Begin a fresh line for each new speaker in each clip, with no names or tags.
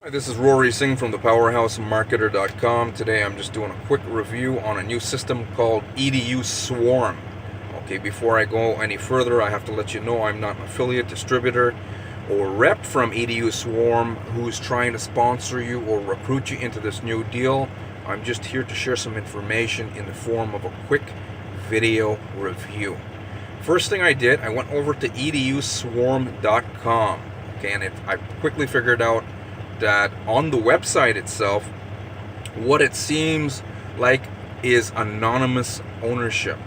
Hi, this is Rory Singh from the PowerhouseMarketer.com. Today I'm just doing a quick review on a new system called EDU Swarm. Okay, before I go any further, I have to let you know I'm not an affiliate, distributor, or rep from EDU Swarm who's trying to sponsor you or recruit you into this new deal. I'm just here to share some information in the form of a quick video review. First thing I did, I went over to eduswarm.com. Okay, and I quickly figured out that on the website itself, what it seems like is anonymous ownership.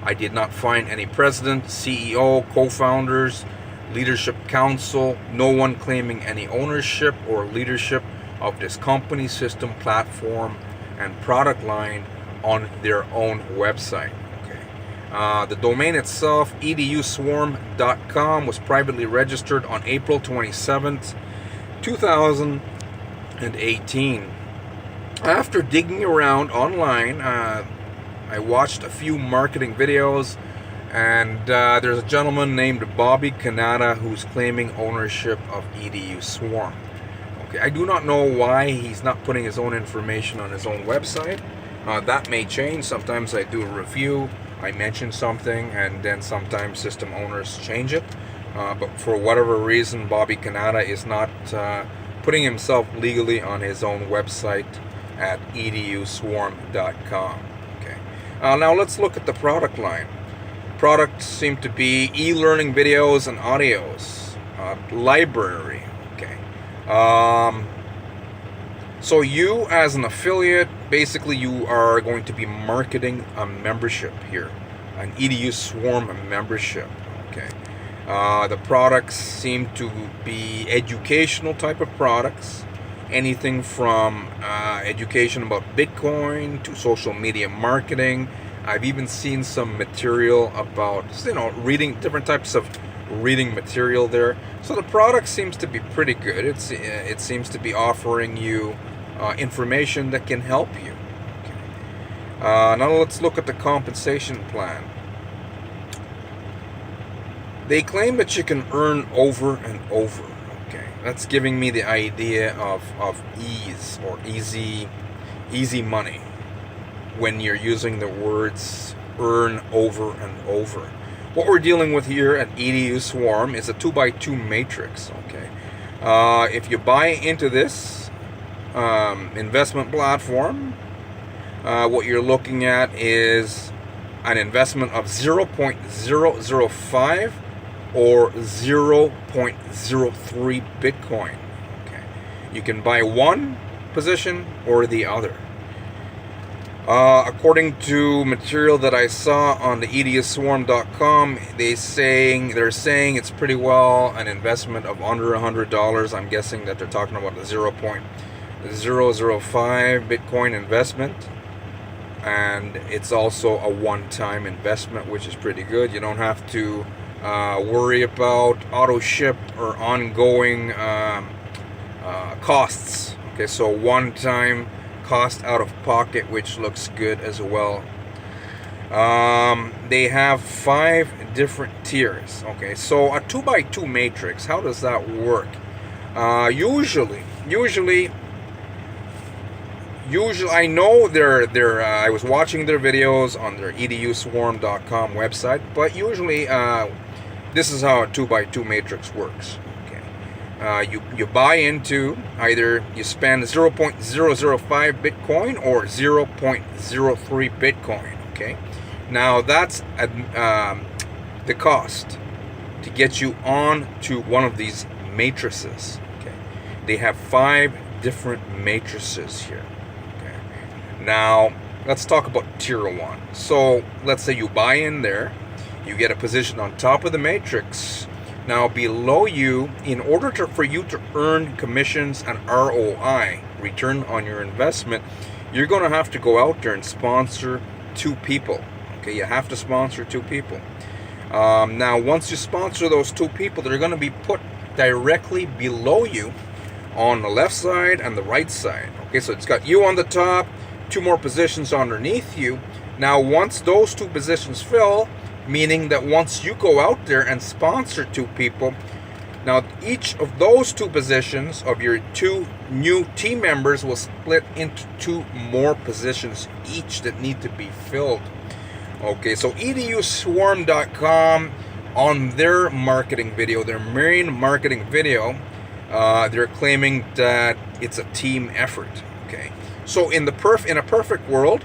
I did not find any president, CEO, co-founders, leadership council, no one claiming any ownership or leadership of this company, system, platform, and product line on their own website. Okay. The domain itself, eduswarm.com, was privately registered on April 27th, 2018. After digging around online, I watched a few marketing videos, and there's a gentleman named Bobby Canada who's claiming ownership of EDU Swarm. Okay, I do not know why he's not putting his own information on his own website. That may change. Sometimes I do a review, I mention something, and then sometimes system owners change it. But for whatever reason, Bobby Canada is not putting himself legally on his own website at eduswarm.com. Okay. Now let's look at the product line. Products seem to be e-learning videos and audios, library. Okay. So you, as an affiliate, basically you are going to be marketing a membership here, an EDU Swarm membership. Okay. The products seem to be educational type of products, anything from education about Bitcoin to social media marketing. I've even seen some material about, reading, different types of reading material there. So the product seems to be pretty good. It seems to be offering you information that can help you. Okay. Now let's look at the compensation plan. They claim that you can earn over and over. Okay, that's giving me the idea of ease or easy money when you're using the words earn over and over. What we're dealing with here at EDU Swarm is a 2x2 matrix. Okay, if you buy into this investment platform, what you're looking at is an investment of 0.005 or 0.03 Bitcoin. Okay, you can buy one position or the other. According to material that I saw on the eduswarm.com, they're saying it's pretty well an investment of under $100. I'm guessing that they're talking about the 0.005 Bitcoin investment, and it's also a one-time investment, which is pretty good. You don't have to worry about auto ship or ongoing costs. Okay, so one-time cost out of pocket, which looks good as well. They have 5 different tiers. Okay, so a 2x2 matrix, how does that work? Usually I know I was watching their videos on their eduswarm.com website, but usually this is how a 2x2 matrix works. Okay, you buy into, either you spend 0.005 Bitcoin or 0.03 Bitcoin. Okay, now that's the cost to get you on to one of these matrices. Okay, they have 5 different matrices here. Now, let's talk about tier 1. So, let's say you buy in there, you get a position on top of the matrix. Now, below you, in order for you to earn commissions and ROI, return on your investment, you're going to have to go out there and sponsor 2 people. Okay, you have to sponsor 2 people. Now, once you sponsor those 2 people, they're going to be put directly below you on the left side and the right side. Okay, so it's got you on the top, 2 more positions underneath you. Now, once those 2 positions fill, meaning that once you go out there and sponsor 2 people, Now, each of those two positions of your two new team members will split into two more positions each that need to be filled. Okay, so EDUSwarm.com, on their marketing video, their main marketing video, they're claiming that it's a team effort. Okay, so in a perfect world,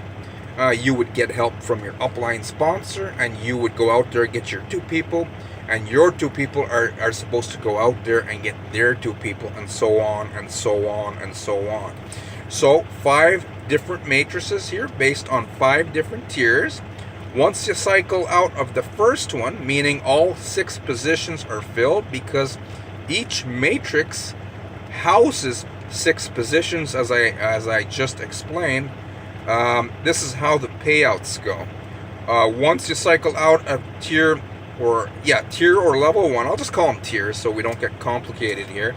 you would get help from your upline sponsor, and you would go out there and get your two people, and your two people are supposed to go out there and get their two people, and so on and so on and so on. So 5 different matrices here based on 5 different tiers. Once you cycle out of the first one, meaning all 6 positions are filled, because each matrix houses 6 positions, as I just explained. This is how the payouts go. Once you cycle out of tier or level 1, I'll just call them tiers so we don't get complicated here.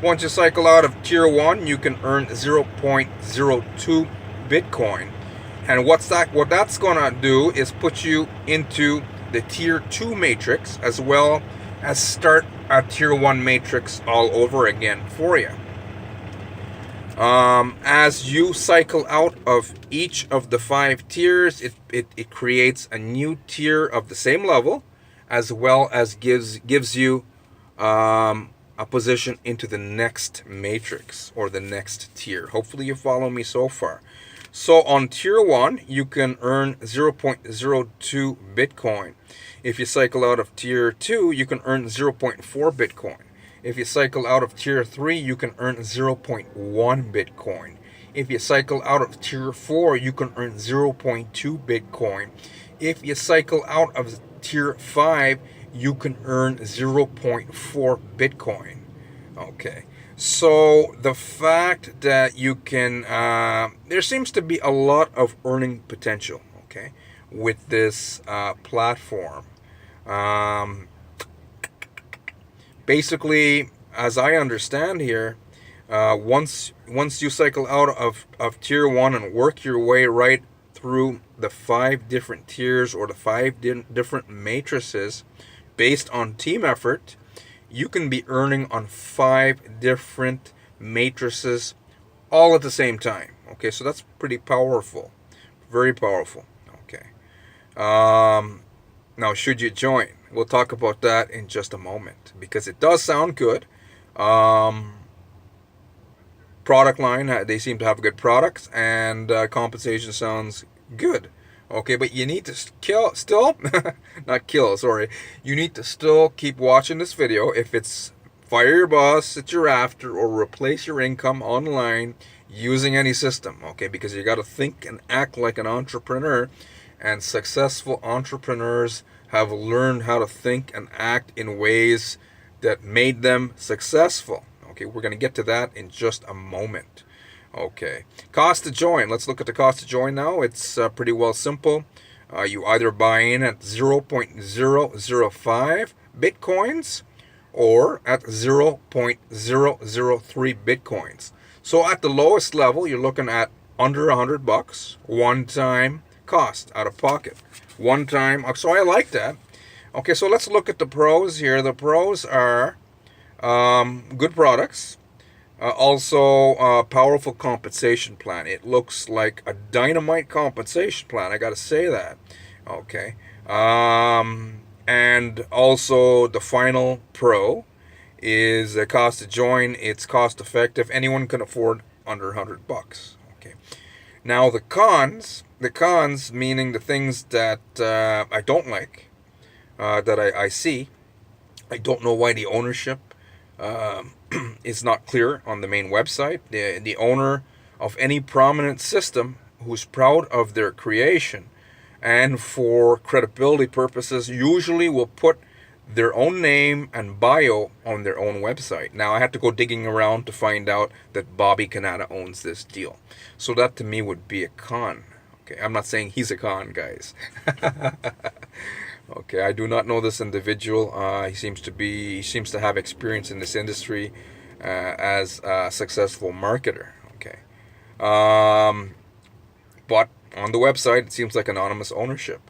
Once you cycle out of tier 1, you can earn 0.02 Bitcoin. And what that's gonna do is put you into the tier 2 matrix, as well as start a tier 1 matrix all over again for you. As you cycle out of each of the 5 tiers, it creates a new tier of the same level, as well as gives you a position into the next matrix or the next tier. Hopefully you follow me so far. So on tier 1, you can earn 0.02 Bitcoin. If you cycle out of tier 2, you can earn 0.4 Bitcoin. If you cycle out of tier 3, you can earn 0.1 Bitcoin. If you cycle out of tier 4, you can earn 0.2 Bitcoin. If you cycle out of tier 5, you can earn 0.4 Bitcoin. Okay. So the fact that you can, there seems to be a lot of earning potential, okay, with this platform. Basically, as I understand here, once you cycle out of tier 1 and work your way right through the 5 different tiers or the 5 different matrices based on team effort, you can be earning on 5 different matrices all at the same time. Okay, so that's pretty powerful, very powerful. Okay, now should you join? We'll talk about that in just a moment, because it does sound good. Product line, they seem to have good products, and compensation sounds good. Okay, but you need to you need to still keep watching this video. If it's fire your boss that you're after, or replace your income online using any system, okay, because you got to think and act like an entrepreneur, and successful entrepreneurs have learned how to think and act in ways that made them successful. Okay, we're going to get to that in just a moment. Okay, cost to join. Let's look at the cost to join now. It's pretty well simple. You either buy in at 0.005 Bitcoins or at 0.003 Bitcoins. So at the lowest level, you're looking at under $100, one-time cost out of pocket. One time, so I like that. Okay, so let's look at the pros here. The pros are good products. Also, powerful compensation plan. It looks like a dynamite compensation plan. I got to say that. Okay. And also, the final pro is the cost to join. It's cost effective. Anyone can afford under $100. Okay. Now the cons meaning the things that I don't like, that I see. I don't know why the ownership is not clear on the main website. The owner of any prominent system who's proud of their creation and for credibility purposes usually will put their own name and bio on their own website. Now I had to go digging around to find out that Bobby Canada owns this deal. So that to me would be a con. Okay, I'm not saying he's a con, guys. Okay, I do not know this individual. He seems to have experience in this industry as a successful marketer. Okay, but on the website it seems like anonymous ownership.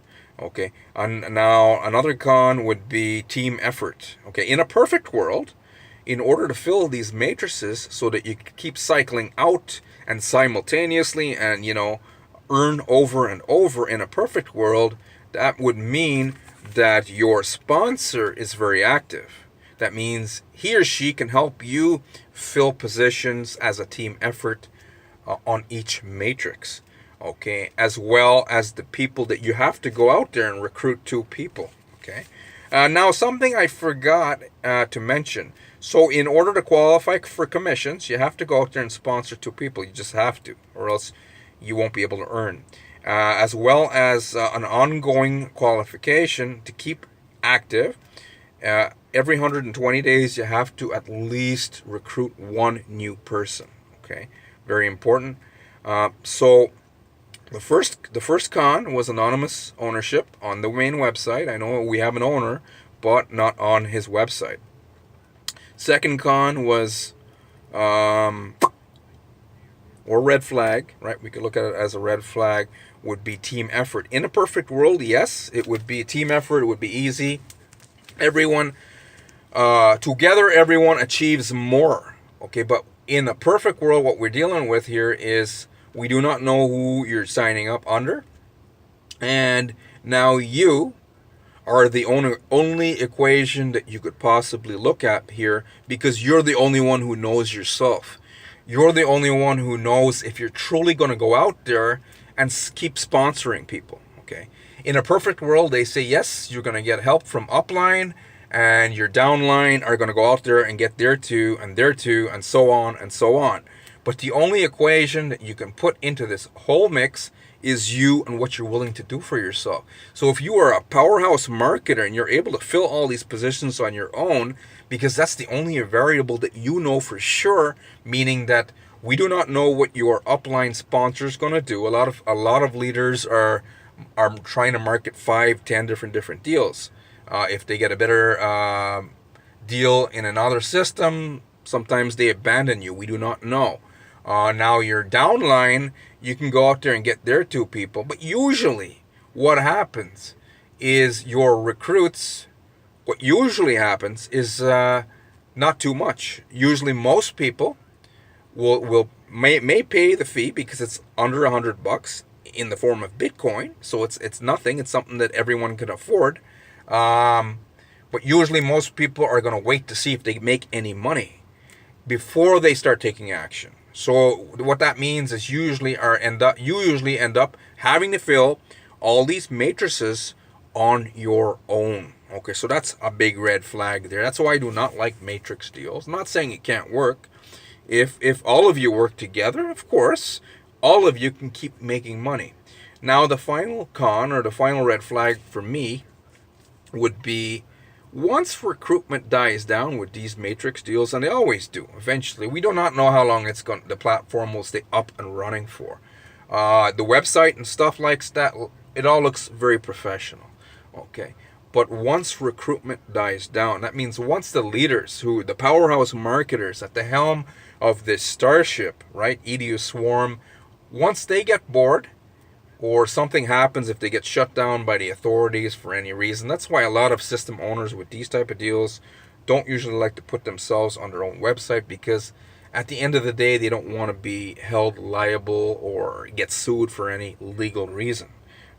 Okay, and now another con would be team effort. Okay, in a perfect world, in order to fill these matrices so that you can keep cycling out and simultaneously and, earn over and over in a perfect world, that would mean that your sponsor is very active. That means he or she can help you fill positions as a team effort on each matrix, okay, as well as the people that you have to go out there and recruit 2 people, okay. Now, something I forgot to mention. So in order to qualify for commissions, you have to go out there and sponsor 2 people. You just have to, or else you won't be able to earn. As well as an ongoing qualification to keep active. Every 120 days, you have to at least recruit 1 new person. Okay, very important. So the first con was anonymous ownership on the main website. I know we have an owner, but not on his website. Second con was, or red flag, right? We could look at it as a red flag, would be team effort. In a perfect world, yes, it would be a team effort. It would be easy. Everyone, together, everyone achieves more. Okay, but in a perfect world, what we're dealing with here is we do not know who you're signing up under. And now you are the only equation that you could possibly look at here, because you're the only one who knows yourself. You're the only one who knows if you're truly going to go out there and keep sponsoring people, okay? In a perfect world, they say, yes, you're going to get help from upline, and your downline are going to go out there and get their 2 and their 2, and so on and so on. But the only equation that you can put into this whole mix is you and what you're willing to do for yourself. So if you are a powerhouse marketer and you're able to fill all these positions on your own, because that's the only variable that you know for sure, meaning that we do not know what your upline sponsor is going to do. A lot of leaders are trying to market 5, 10 different deals. If they get a better deal in another system, sometimes they abandon you. We do not know. Now your downline, you can go out there and get their 2 people. But usually what happens is your recruits, what usually happens is not too much. Usually most people may pay the fee because it's under $100 in the form of Bitcoin. So it's nothing. It's something that everyone can afford. But usually most people are going to wait to see if they make any money before they start taking action. So what that means is you usually end up having to fill all these matrices on your own. Okay, so that's a big red flag there. That's why I do not like matrix deals. I'm not saying it can't work. If all of you work together, of course, all of you can keep making money. Now the final con, or the final red flag for me, would be once recruitment dies down with these matrix deals, and they always do eventually. We do not know how long the platform will stay up and running for. The website and stuff like that, it all looks very professional. Okay, but once recruitment dies down, that means once the leaders, the powerhouse marketers at the helm of this starship, right, EDU Swarm, once they get bored, or something happens, if they get shut down by the authorities for any reason. That's why a lot of system owners with these type of deals don't usually like to put themselves on their own website, because at the end of the day, they don't want to be held liable or get sued for any legal reason.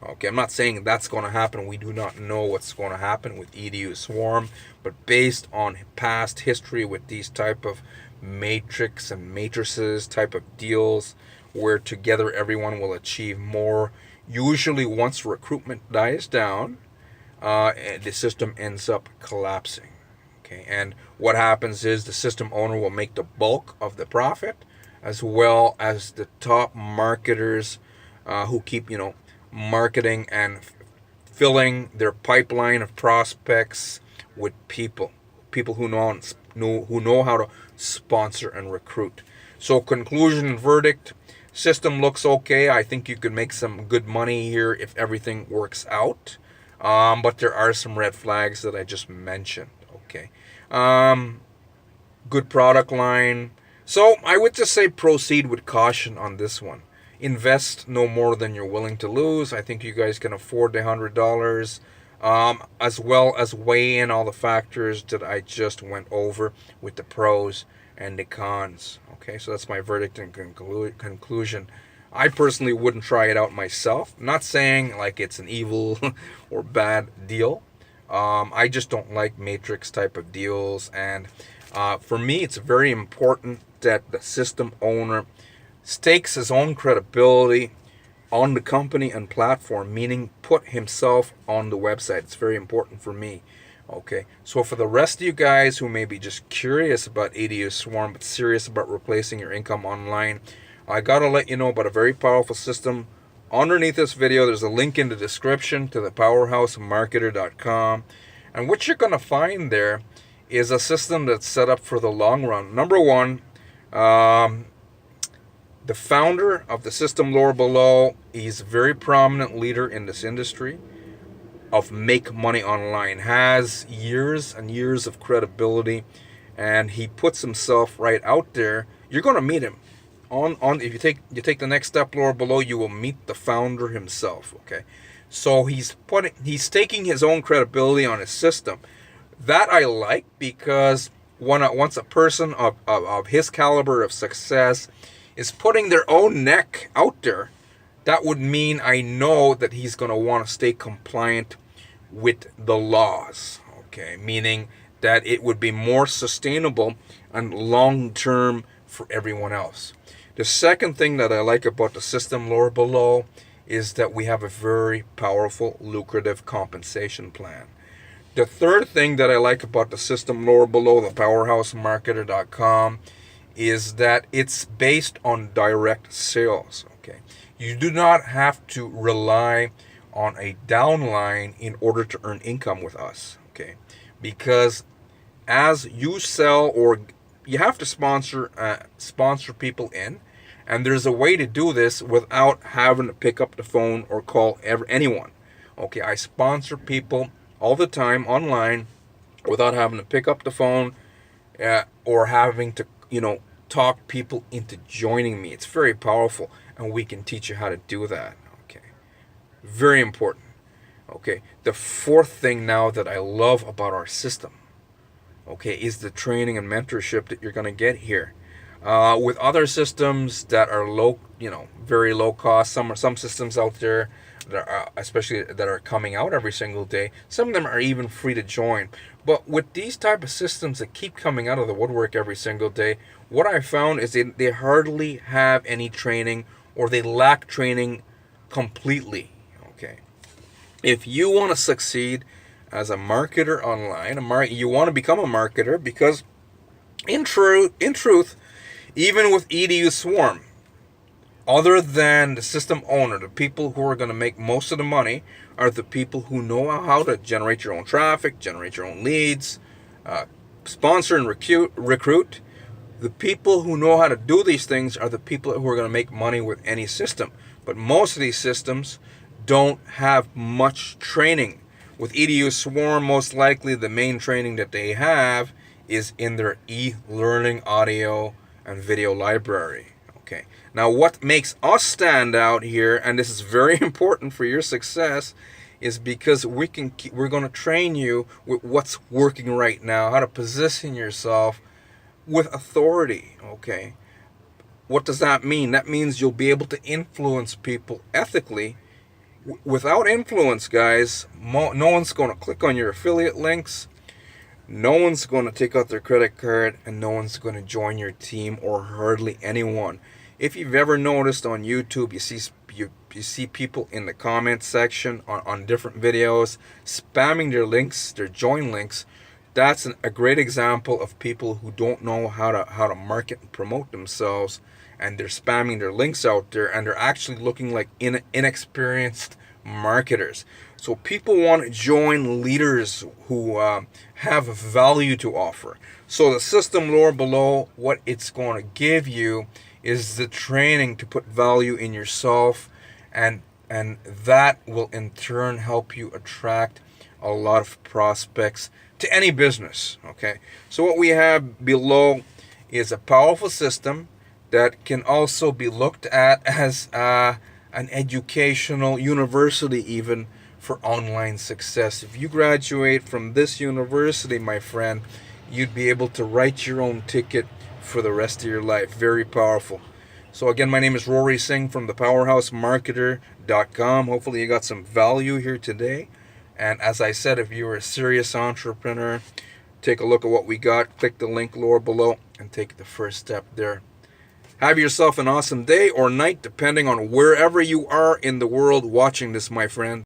Okay, I'm not saying that's going to happen. We do not know what's going to happen with EDU Swarm, but based on past history with these type of matrix and matrices type of deals, where together everyone will achieve more, usually once recruitment dies down, the system ends up collapsing. Okay, and what happens is the system owner will make the bulk of the profit, as well as the top marketers who keep, marketing and filling their pipeline of prospects with people who know how to sponsor and recruit. So conclusion and verdict: system looks okay. I think you could make some good money here if everything works out. But there are some red flags that I just mentioned. Okay. Good product line. So I would just say proceed with caution on this one. Invest no more than you're willing to lose. I think you guys can afford the $100. as well as weigh in all the factors that I just went over with the pros and the cons. Okay, so that's my verdict and conclusion. I personally wouldn't try it out myself. I'm not saying like it's an evil or bad deal. I just don't like matrix type of deals, and for me, it's very important that the system owner stakes his own credibility on the company and platform, meaning put himself on the website. It's very important for me. Okay, so for the rest of you guys who may be just curious about EDU Swarm but serious about replacing your income online, I gotta let you know about a very powerful system. Underneath this video, there's a link in the description to the powerhousemarketer.com, and what you're gonna find there is a system that's set up for the long run. Number one, the founder of the system lower below, he's a very prominent leader in this industry of make money online, has years and years of credibility, and he puts himself right out there. You're going to meet him on if you take the next step lower below, you will meet the founder himself. Okay, so he's taking his own credibility on his system. That I like, because once a person of his caliber of success is putting their own neck out there, that would mean I know that he's going to want to stay compliant with the laws. Okay, meaning that it would be more sustainable and long term for everyone else. The second thing that I like about the system lower below is that we have a very powerful, lucrative compensation plan. The third thing that I like about the system lower below, the powerhousemarketer.com, is that it's based on direct sales. Okay, you do not have to rely on a downline in order to earn income with us. Okay, because as you sell, or you have to sponsor people in, and there's a way to do this without having to pick up the phone or call anyone. Okay, I sponsor people all the time online without having to pick up the phone or having to talk people into joining me. It's very powerful, and we can teach you how to do that. Okay, very important. Okay, the fourth thing now that I love about our system, okay, is the training and mentorship that you're going to get here. With other systems that are very low cost, some systems out there that are, especially that are coming out every single day, some of them are even free to join. But with these type of systems that keep coming out of the woodwork every single day, what I found is they hardly have any training, or they lack training completely. Okay, if you want to succeed as a marketer online, you want to become a marketer, because in truth, even with EDU Swarm, other than the system owner, the people who are going to make most of the money are the people who know how to generate your own traffic, generate your own leads, sponsor and recruit. The people who know how to do these things are the people who are going to make money with any system. But most of these systems don't have much training. With EDU Swarm, most likely the main training that they have is in their e-learning audio and video library. Okay. Now, what makes us stand out here, and this is very important for your success, is because we're going to train you with what's working right now, how to position yourself with authority. Okay. What does that mean? That means you'll be able to influence people ethically. Without influence, guys, no one's going to click on your affiliate links. No one's going to take out their credit card, and no one's going to join your team, or hardly anyone. If you've ever noticed on YouTube, you see people in the comments section on different videos spamming their links, their join links. That's a great example of people who don't know how to market and promote themselves, and they're spamming their links out there, and they're actually looking like inexperienced marketers. So people want to join leaders who have value to offer. So the system lower below, what it's going to give you is the training to put value in yourself, and that will in turn help you attract a lot of prospects to any business. Okay, so what we have below is a powerful system that can also be looked at as an educational university even for online success. If you graduate from this university, my friend, you'd be able to write your own ticket for the rest of your life. Very powerful. So again, my name is Rory Singh from thepowerhousemarketer.com. Hopefully you got some value here today. And as I said, if you're a serious entrepreneur, take a look at what we got. Click the link lower below and take the first step there. Have yourself an awesome day or night, depending on wherever you are in the world watching this, my friend.